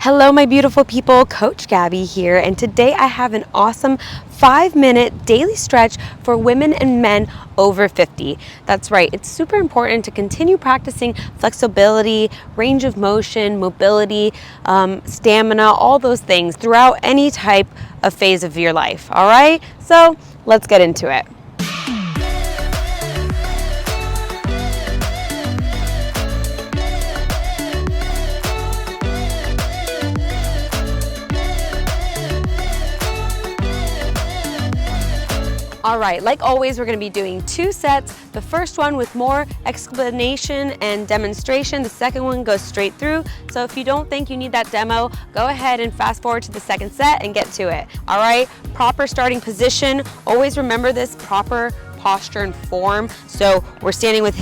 Hello, my beautiful people. Coach Gabby here, and today I have an awesome 5-minute daily stretch for women and men over 50. That's right, it's super important to continue practicing flexibility, range of motion, mobility, stamina, all those things throughout any type of phase of your life. All right, so let's get into it. All right, like always, we're going to be doing 2 sets. The first one with more explanation and demonstration. The second one goes straight through. So if you don't think you need that demo, go ahead and fast forward to the second set and get to it. All right, proper starting position. Always remember this, proper posture and form. So we're standing with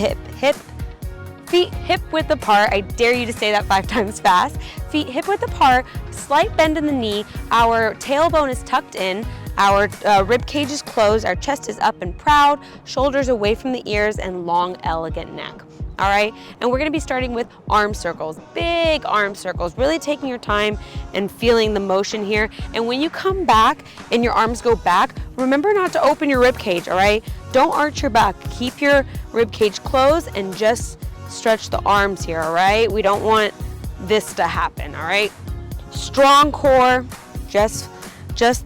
feet hip width apart. I dare you to say that 5 times fast. Feet hip width apart, slight bend in the knee. Our tailbone is tucked in. Our rib cage is closed, our chest is up and proud, shoulders away from the ears, and long, elegant neck. All right, and we're gonna be starting with arm circles, big arm circles, really taking your time and feeling the motion here. And when you come back and your arms go back, remember not to open your rib cage, all right? Don't arch your back, keep your rib cage closed and just stretch the arms here, all right? We don't want this to happen, all right? Strong core, just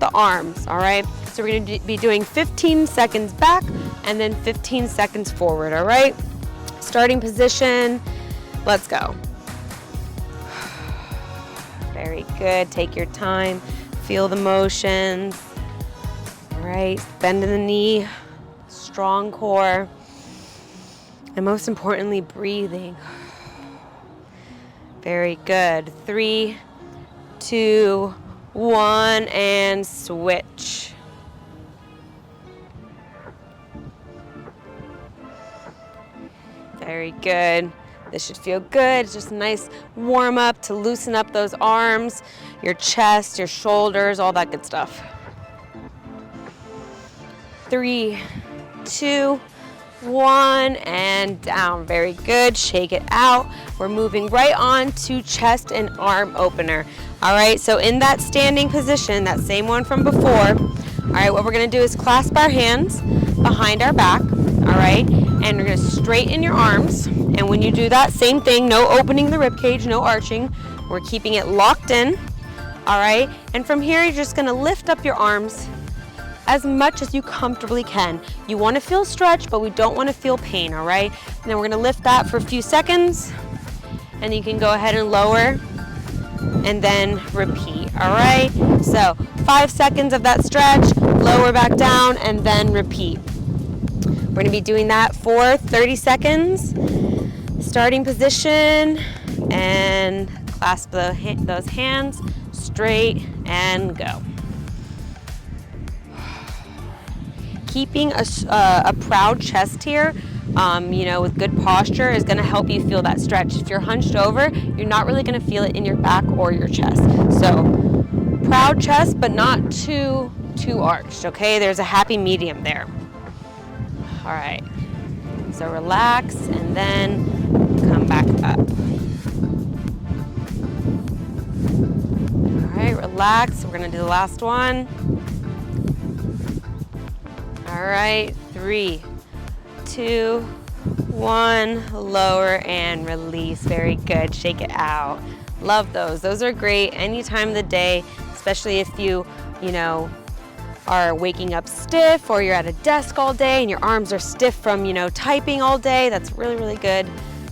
the arms, all right? So we're gonna be doing 15 seconds back and then 15 seconds forward, all right? Starting position, let's go. Very good, take your time, feel the motions, all right? Bend in the knee, strong core, and most importantly, breathing. Very good, 3, 2, 1, and switch. Very good. This should feel good. It's just a nice warm up to loosen up those arms, your chest, your shoulders, all that good stuff. 3, 2, 1, and down. Very good. Shake it out. We're moving right on to chest and arm opener. All right, so in that standing position, that same one from before, all right, what we're gonna do is clasp our hands behind our back, all right, and we're gonna straighten your arms. And when you do that, same thing, no opening the rib cage, no arching. We're keeping it locked in, all right? And from here, you're just gonna lift up your arms as much as you comfortably can. You wanna feel stretch, but we don't wanna feel pain, all right? And then we're gonna lift that for a few seconds, and you can go ahead and lower, and then repeat, all right? So 5 seconds of that stretch, lower back down, and then repeat. We're gonna be doing that for 30 seconds. Starting position, and clasp those hands straight and go. Keeping a proud chest here, you know, with good posture is gonna help you feel that stretch. If you're hunched over, you're not really gonna feel it in your back or your chest. So proud chest, but not too arched, okay? There's a happy medium there. All right, so relax and then come back up. All right, relax. We're gonna do the last one. All right, 3, 2, 1, lower and release. Very good, shake it out. Love those. Those are great any time of the day, especially if you know, are waking up stiff or you're at a desk all day and your arms are stiff from, you know, typing all day. That's really, really good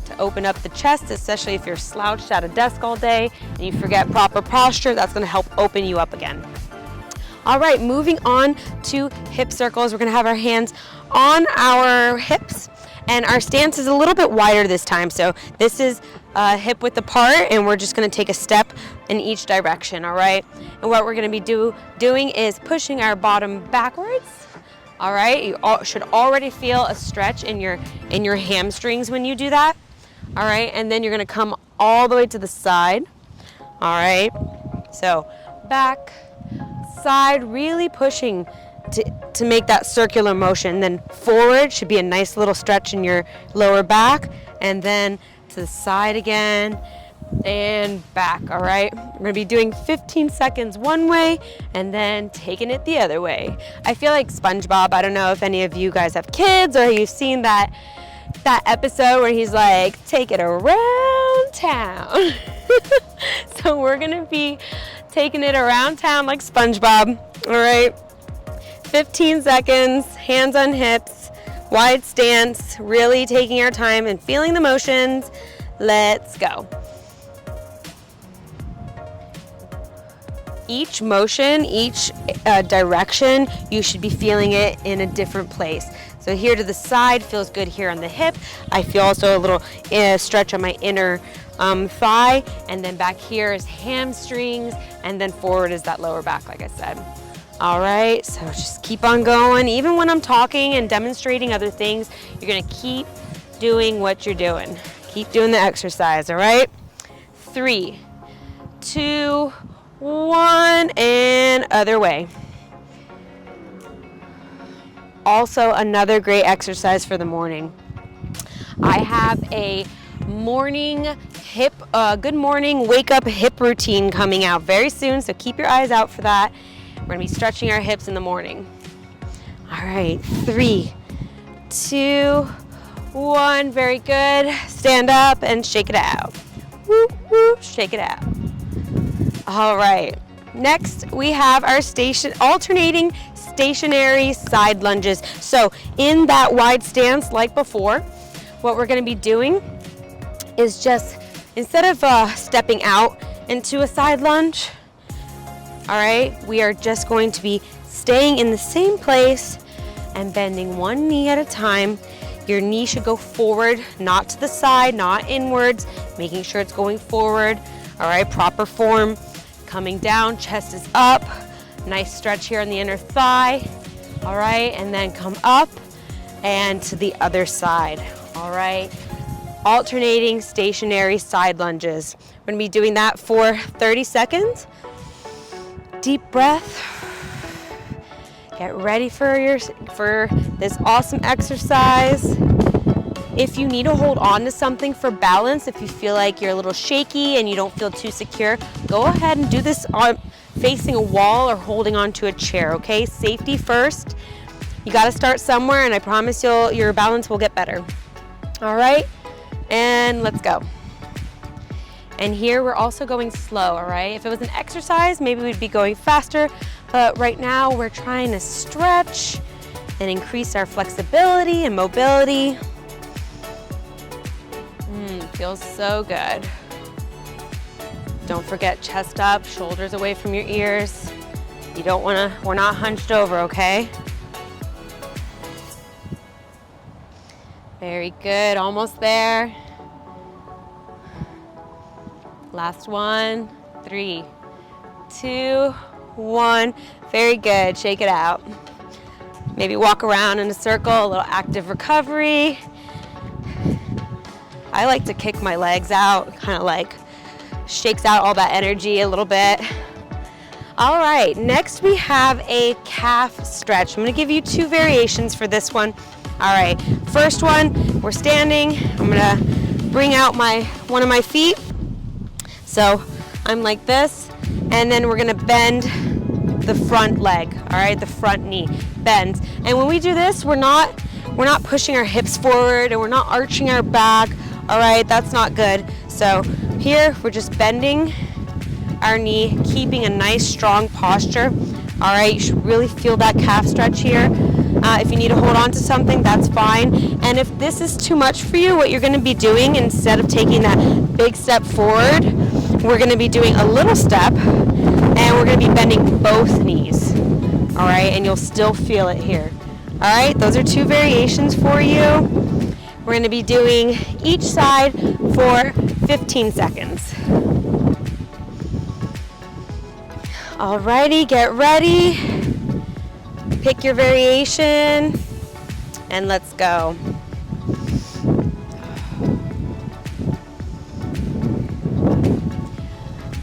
to open up the chest, especially if you're slouched at a desk all day and you forget proper posture. That's gonna help open you up again. All right, moving on to hip circles. We're gonna have our hands on our hips, and our stance is a little bit wider this time. So this is hip width apart, and we're just gonna take a step in each direction, all right? And what we're gonna be doing is pushing our bottom backwards, all right? You should already feel a stretch in your hamstrings when you do that, all right? And then you're gonna come all the way to the side, all right? So back, side, really pushing to make that circular motion. Then forward should be a nice little stretch in your lower back, and then to the side again, and back, all right? We're gonna be doing 15 seconds one way and then taking it the other way. I feel like SpongeBob. I don't know if any of you guys have kids or you've seen that episode where he's like, take it around town. So we're gonna be taking it around town like SpongeBob, all right? 15 seconds, hands on hips, wide stance, really taking our time and feeling the motions. Let's go. Each motion, each direction, you should be feeling it in a different place. So here to the side feels good here on the hip. I feel also a little stretch on my inner thigh, and then back here is hamstrings, and then forward is that lower back, like I said. All right, so just keep on going. Even when I'm talking and demonstrating other things, you're gonna keep doing what you're doing. Keep doing the exercise, all right? 3, 2, 1, and other way. Also, another great exercise for the morning. I have a morning hip, good morning wake up hip routine coming out very soon, so keep your eyes out for that. We're gonna be stretching our hips in the morning. All right, 3, 2, 1, very good. Stand up and shake it out. Woo, woo, shake it out. All right, next we have our alternating stationary side lunges. So in that wide stance like before, what we're gonna be doing is just, instead of stepping out into a side lunge, all right, we are just going to be staying in the same place and bending one knee at a time. Your knee should go forward, not to the side, not inwards, making sure it's going forward. All right, proper form. Coming down, chest is up. Nice stretch here on the inner thigh. All right, and then come up and to the other side. All right, alternating stationary side lunges. We're gonna be doing that for 30 seconds. Deep breath. Get ready for this awesome exercise. If you need to hold on to something for balance, if you feel like you're a little shaky and you don't feel too secure, go ahead and do this on facing a wall or holding onto a chair, okay? Safety first. You gotta start somewhere, and I promise your balance will get better. All right, and let's go. And here we're also going slow, all right? If it was an exercise, maybe we'd be going faster, but right now we're trying to stretch and increase our flexibility and mobility. Feels so good. Don't forget, chest up, shoulders away from your ears. You don't wanna, we're not hunched over, okay? Very good, almost there. Last one, 3, 2, 1. Very good, shake it out. Maybe walk around in a circle, a little active recovery. I like to kick my legs out, kind of like shakes out all that energy a little bit. All right, next we have a calf stretch. I'm gonna give you 2 variations for this one. All right, first one, we're standing. I'm gonna bring out one of my feet. So I'm like this, and then we're gonna bend the front leg, all right, the front knee bends. And when we do this, we're not pushing our hips forward and we're not arching our back. All right, that's not good. So here, we're just bending our knee, keeping a nice strong posture. All right, you should really feel that calf stretch here. If you need to hold on to something, that's fine. And if this is too much for you, what you're gonna be doing, instead of taking that big step forward, we're gonna be doing a little step, and we're gonna be bending both knees. All right, and you'll still feel it here. All right, those are 2 variations for you. We're gonna be doing each side for 15 seconds. Alrighty, get ready. Pick your variation and let's go.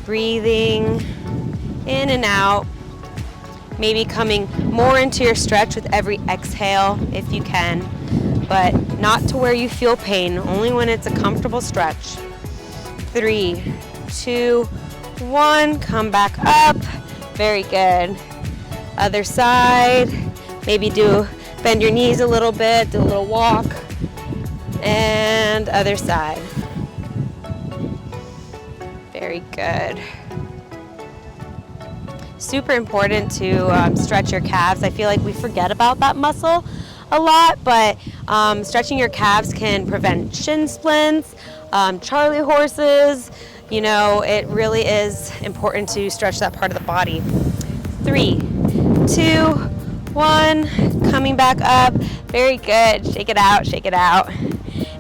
Breathing in and out. Maybe coming more into your stretch with every exhale if you can, but not to where you feel pain, only when it's a comfortable stretch. 3, 2, 1. Come back up. Very good. Other side. Maybe bend your knees a little bit, do a little walk. And other side. Very good. Super important to stretch your calves. I feel like we forget about that muscle a lot, but stretching your calves can prevent shin splints, Charlie horses. You know, it really is important to stretch that part of the body. 3, 2, 1, coming back up. Very good. Shake it out, shake it out.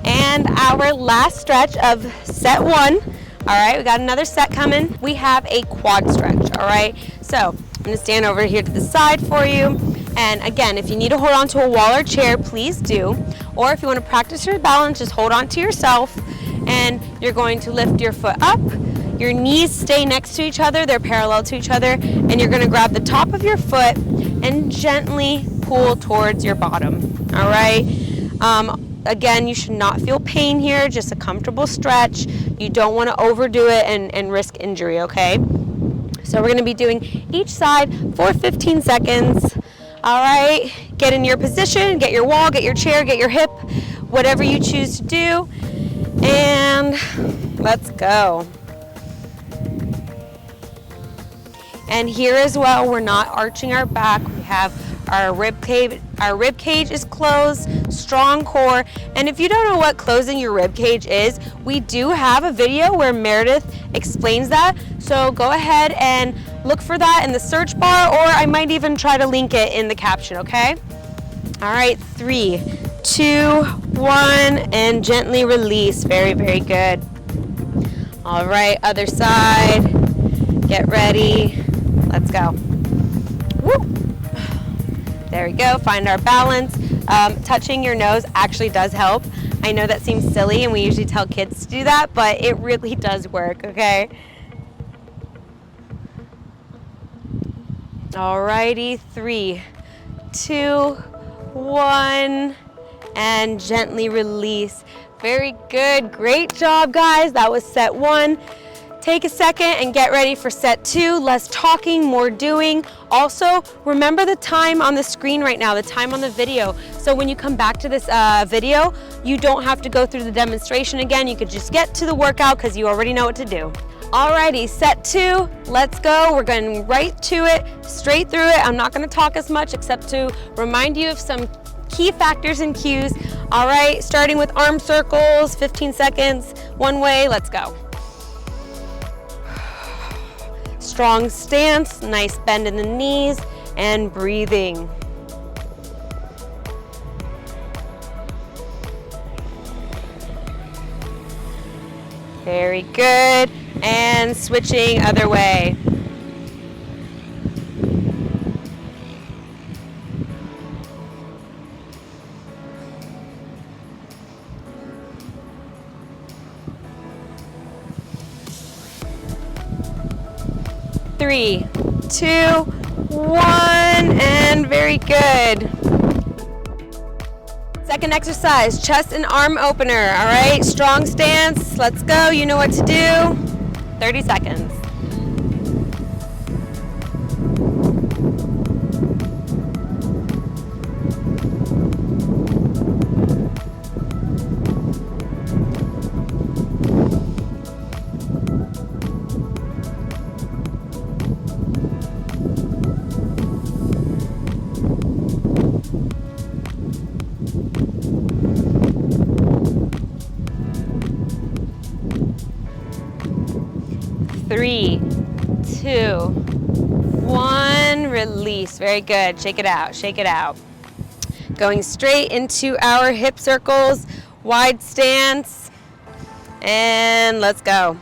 And our last stretch of set 1. All right, we got another set coming. We have a quad stretch, all right? So I'm gonna stand over here to the side for you. And again, if you need to hold on to a wall or chair, please do. Or if you wanna practice your balance, just hold on to yourself. And you're going to lift your foot up. Your knees stay next to each other, they're parallel to each other. And you're gonna grab the top of your foot and gently pull towards your bottom, all right? Again, you should not feel pain here, just a comfortable stretch. You don't want to overdo it and risk injury, okay? So we're going to be doing each side for 15 seconds. All right, get in your position, get your wall, get your chair, get your hip, whatever you choose to do. And let's go. And here as well, we're not arching our back. We have our rib cage is closed, strong core. And if you don't know what closing your rib cage is, we do have a video where Meredith explains that. So go ahead and look for that in the search bar, or I might even try to link it in the caption, okay? All right, 3, 2, 1, and gently release. Very, very good. All right, other side. Get ready. Let's go. Woo. There we go, find our balance. Touching your nose actually does help. I know that seems silly and we usually tell kids to do that, but it really does work, okay? Alrighty, 3, 2, 1, and gently release. Very good, great job guys. That was set 1. Take a second and get ready for set 2. Less talking, more doing. Also, remember the time on the screen right now, the time on the video. So when you come back to this video, you don't have to go through the demonstration again. You could just get to the workout because you already know what to do. Alrighty, set 2, let's go. We're going right to it, straight through it. I'm not gonna talk as much except to remind you of some key factors and cues. All right, starting with arm circles, 15 seconds, one way, let's go. Strong stance, nice bend in the knees, and breathing. Very good, and switching other way. Three, 2, 1, and very good. Second exercise, chest and arm opener, all right? Strong stance, let's go, you know what to do. 30 seconds. Three, 2, 1, release. Very good. Shake it out, shake it out. Going straight into our hip circles, wide stance, and let's go.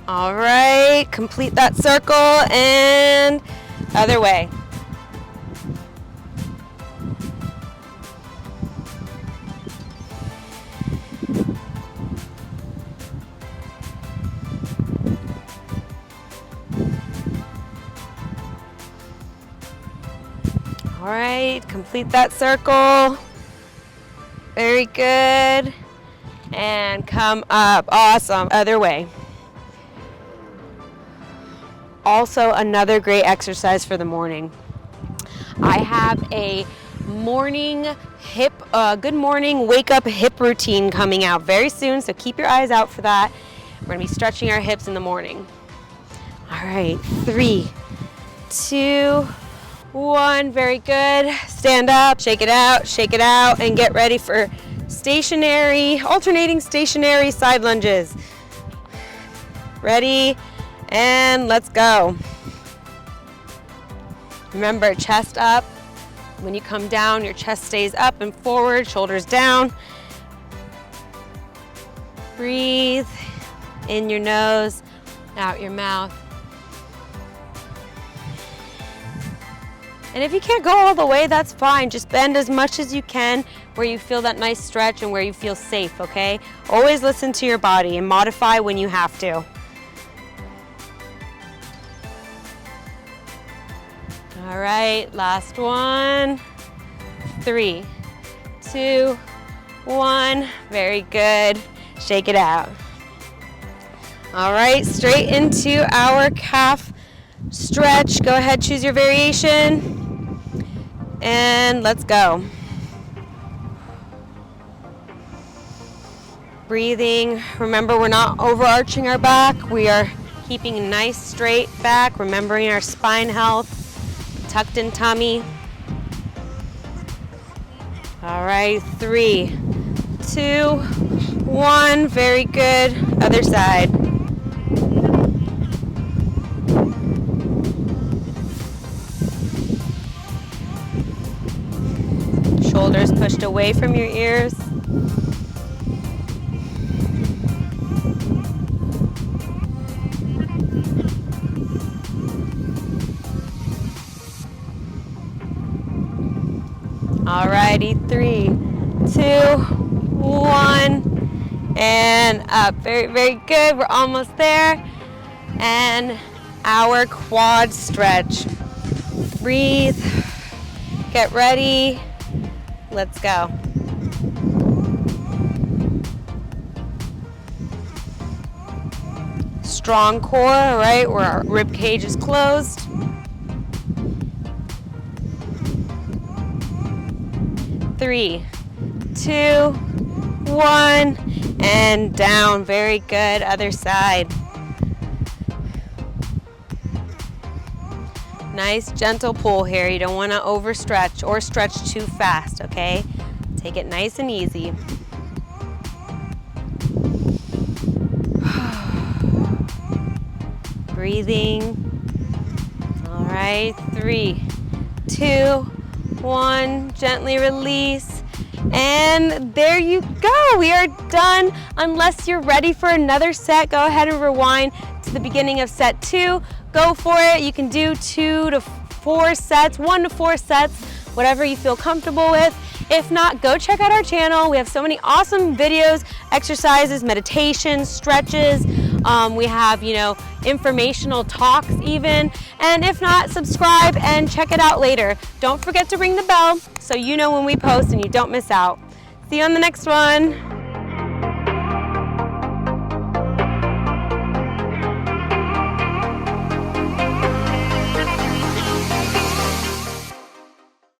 All right, complete that circle and other way. All right, complete that circle. Very good. And come up. Awesome. Other way. Also, another great exercise for the morning. I have a morning hip, good morning wake up hip routine coming out very soon, so keep your eyes out for that. We're gonna be stretching our hips in the morning. All right, 3, 2, 1, very good. Stand up, shake it out, and get ready for stationary, alternating stationary side lunges. Ready, and let's go. Remember, chest up. When you come down, your chest stays up and forward, shoulders down. Breathe in your nose, out your mouth. And if you can't go all the way, that's fine. Just bend as much as you can where you feel that nice stretch and where you feel safe, okay? Always listen to your body and modify when you have to. All right, last one. 3, 2, 1. Very good. Shake it out. All right, straight into our calf stretch. Go ahead, choose your variation. And let's go. Breathing. Remember, we're not overarching our back. We are keeping a nice straight back, remembering our spine health, tucked in tummy. All right, 3, 2, 1. Very good. Other side. Shoulders pushed away from your ears. Alrighty, 3, 2, 1, and up. Very, very good. We're almost there. And our quad stretch. Breathe. Get ready. Let's go. Strong core, right, where our rib cage is closed. Three, 2, 1, and down. Very good. Other side. Nice gentle pull here. You don't want to overstretch or stretch too fast, okay? Take it nice and easy. Breathing. All right, 3, 2, 1. Gently release. And there you go. We are done. Unless you're ready for another set, go ahead and rewind to the beginning of set 2. Go for it. You can do 2 to 4 sets, 1 to 4 sets, whatever you feel comfortable with. If not, go check out our channel. We have so many awesome videos, exercises, meditations, stretches. We have, informational talks even. And if not, subscribe and check it out later. Don't forget to ring the bell so you know when we post and you don't miss out. See you on the next one.